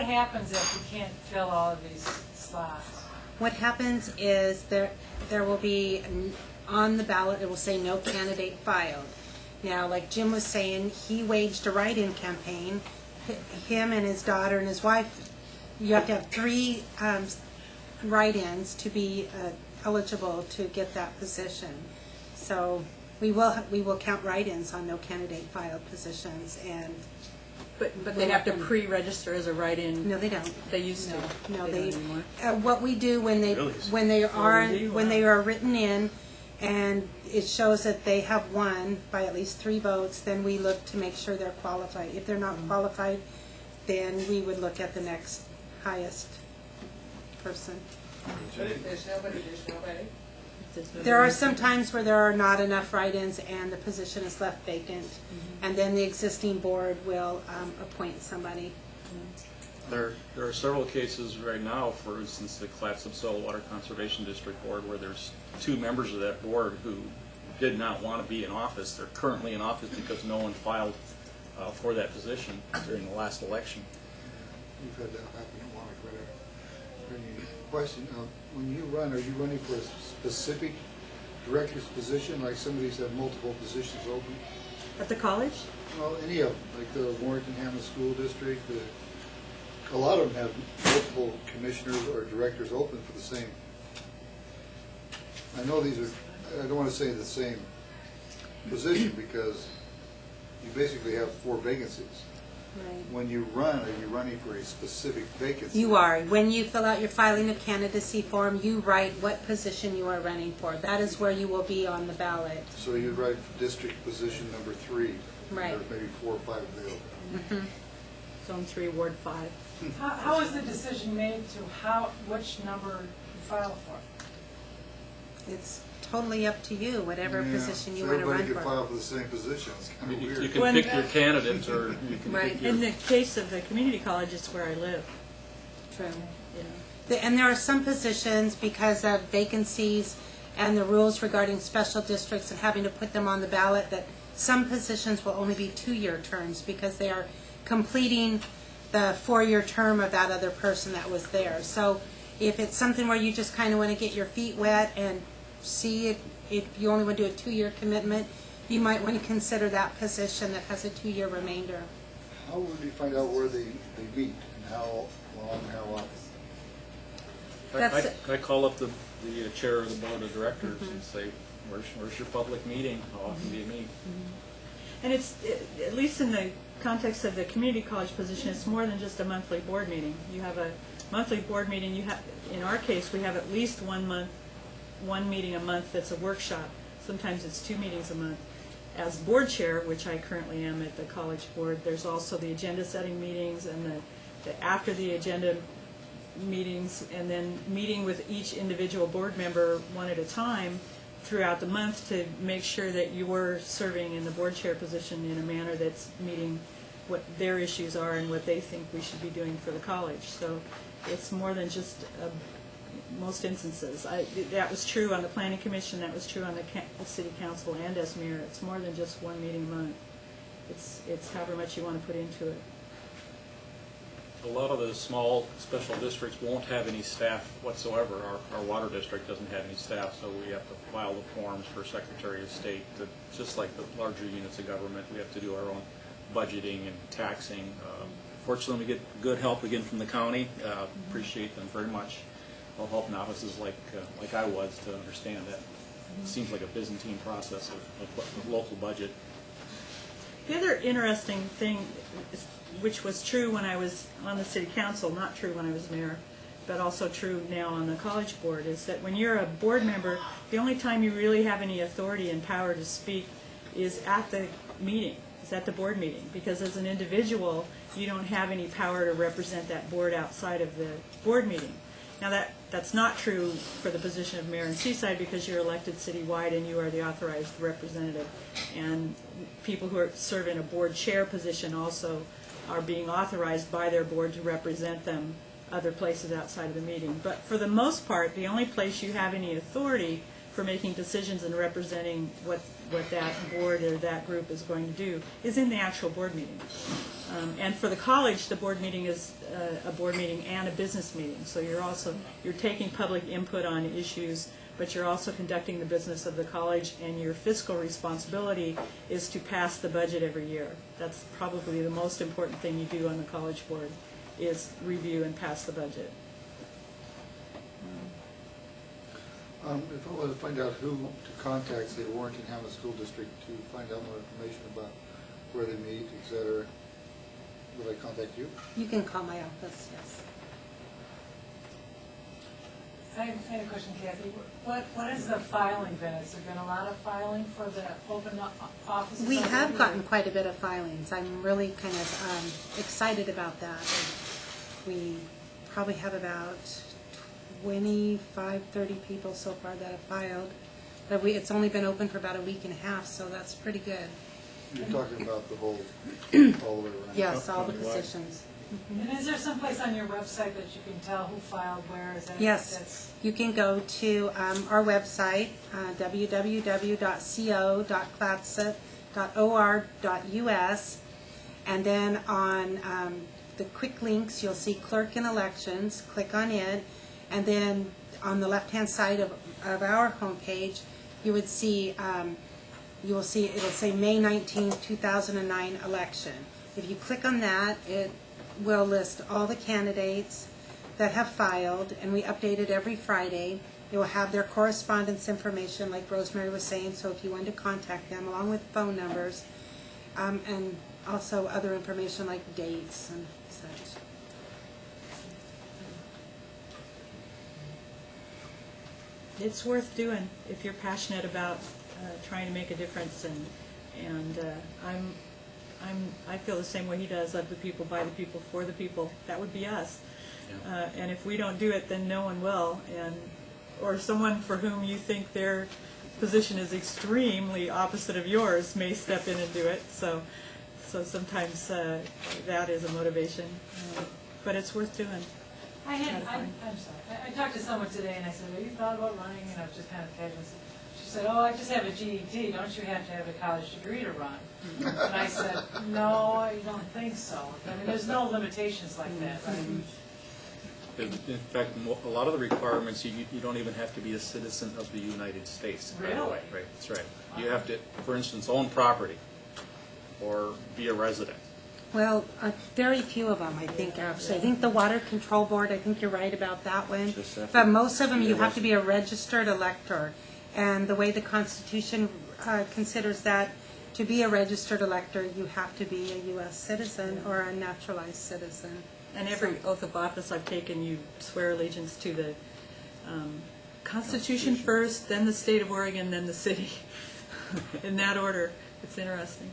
what happens if we can't fill all of these slots? What happens is there will be on the ballot, it will say no candidate filed. Now, like Jim was saying, he waged a write-in campaign. Him and his daughter and his wife, you have to have 3 write-ins to be eligible to get that position. So we will count write-ins on no candidate filed positions. And But they have to pre-register as a write-in. no, they don't. They used to. No, they they. don't anymore. What we do when they are written in, and it shows that they have won by at least 3 votes, then we look to make sure they're qualified. If they're not qualified, then we would look at the next highest person. But if there's nobody, there's nobody. There are some times where there are not enough write-ins and the position is left vacant, and then the existing board will appoint somebody. There are several cases right now, for instance, the Clatsop Soil Water Conservation District Board, where there's 2 members of that board who did not want to be in office. They're currently in office because no one filed for that position during the last election. You've had that happen in Wanacue. Any question, when you run, are you running for a specific director's position, like somebody's had multiple positions open? At the college? Well, any of them, like the Warrington-Hamlet School District, a lot of them have multiple commissioners or directors open for the same. I know these are, I don't want to say the same position because you basically have 4 vacancies. Right. When you run, are you running for a specific vacancy? You are. When you fill out your filing of candidacy form, you write what position you are running for. That is where you will be on the ballot. So you write for district position number 3. Right. There's maybe 4 or 5 available. Mm-hmm. Zone 3, Ward 5. How is the decision made to which number you file for? It's totally up to you, whatever Yeah, position you so want to run everybody can for. file for the same position. It's kind of You weird. can pick your candidate, or you can Right. pick your... In the case of the community college, it's where I live. True. You know. And there are some positions, because of vacancies and the rules regarding special districts and having to put them on the ballot, that some positions will only be 2-year terms because they are completing the 4-year term of that other person that was there. So if it's something where you just kind of want to get your feet wet and see if you only want to do a 2-year commitment, you might want to consider that position that has a 2-year remainder. How would you find out where they meet and how long, how often? I call up the chair of the board of directors and say, where's your public meeting? How often do you meet? And it's, at least in the context of the community college position, it's more than just a monthly board meeting. You have a monthly board meeting. You have, in our case, we have at least 1 meeting a month that's a workshop. Sometimes it's 2 meetings a month. As board chair, which I currently am at the college board, there's also the agenda setting meetings and the after the agenda meetings, and then meeting with each individual board member one at a time throughout the month to make sure that you're serving in the board chair position in a manner that's meeting what their issues are and what they think we should be doing for the college. So it's more than just most instances. That was true on the planning commission, that was true on the city council and as mayor. It's more than just 1 meeting a month. It's however much you want to put into it. A lot of the small special districts won't have any staff whatsoever. Our water district doesn't have any staff, so we have to file the forms for Secretary of State. Just like the larger units of government, we have to do our own budgeting and taxing. Fortunately, we get good help again from the county. Appreciate them very much. They'll help novices like I was to understand that. It seems like a Byzantine process of local budget. The other interesting thing, which was true when I was on the city council, not true when I was mayor, but also true now on the college board, is that when you're a board member, the only time you really have any authority and power to speak is at the meeting, is at the board meeting, because as an individual, you don't have any power to represent that board outside of the board meeting. Now that's not true for the position of mayor in Seaside, because you're elected citywide and you are the authorized representative. And people who serve in a board chair position also are being authorized by their board to represent them other places outside of the meeting. But for the most part, the only place you have any authority for making decisions and representing what that board or that group is going to do is in the actual board meeting. And for the college, the board meeting is a board meeting and a business meeting. So you're taking public input on issues, but you're also conducting the business of the college, and your fiscal responsibility is to pass the budget every year. That's probably the most important thing you do on the college board, is review and pass the budget. If I want to find out who to contact, say, Warrenton Hamlet School District, to find out more information about where they meet, et cetera, would I contact you? You can call my office, yes. I had a question, Kathy. What is the filing been? Has there been a lot of filing for the open offices? We have already? gotten quite a bit of filings. I'm really kind of excited about that. We probably have about 25, 30 people so far that have filed. But it's only been open for about a week and a half, so that's pretty good. You're talking about the whole, all the way around? Yes, all the Company-wide. positions. And is there someplace on your website that you can tell who filed where? Is that, Yes, that's- you can go to our website, www.co.clatset.or.us, and then on the quick links, you'll see Clerk in Elections. Click on it, and then on the left-hand side of our homepage, you will see it'll say May 19, 2009 election. If you click on that, it will list all the candidates that have filed, and we update it every Friday. It will have their correspondence information, like Rosemary was saying, so if you wanted to contact them, along with phone numbers, and also other information like dates and such. It's worth doing if you're passionate about trying to make a difference, and I feel the same way he does. Of the people, by the people, for the people. That would be us. Yeah. And if we don't do it, then no one will. Or someone for whom you think their position is extremely opposite of yours may step in and do it. So sometimes that is a motivation, but it's worth doing. I'm sorry. I talked to someone today and I said, "Have you thought about running?" You know, just kind of casual. She said, "Oh, I just have a GED. Don't you have to have a college degree to run?" And I said, "No, I don't think so. I mean, there's no limitations like that, right?" In fact, a lot of the requirements, you don't even have to be a citizen of the United States. By the Really? way. Right, that's right. You have to, for instance, own property or be a resident. Well, very few of them, I think, actually. I think the Water Control Board, I think you're right about that one. Just have to But most of them, be a you have to be a registered elector. And the way the Constitution considers that, to be a registered elector, you have to be a U.S. citizen or a naturalized citizen. And every oath of office I've taken, you swear allegiance to the Constitution first, then the state of Oregon, then the city. In that order. It's interesting.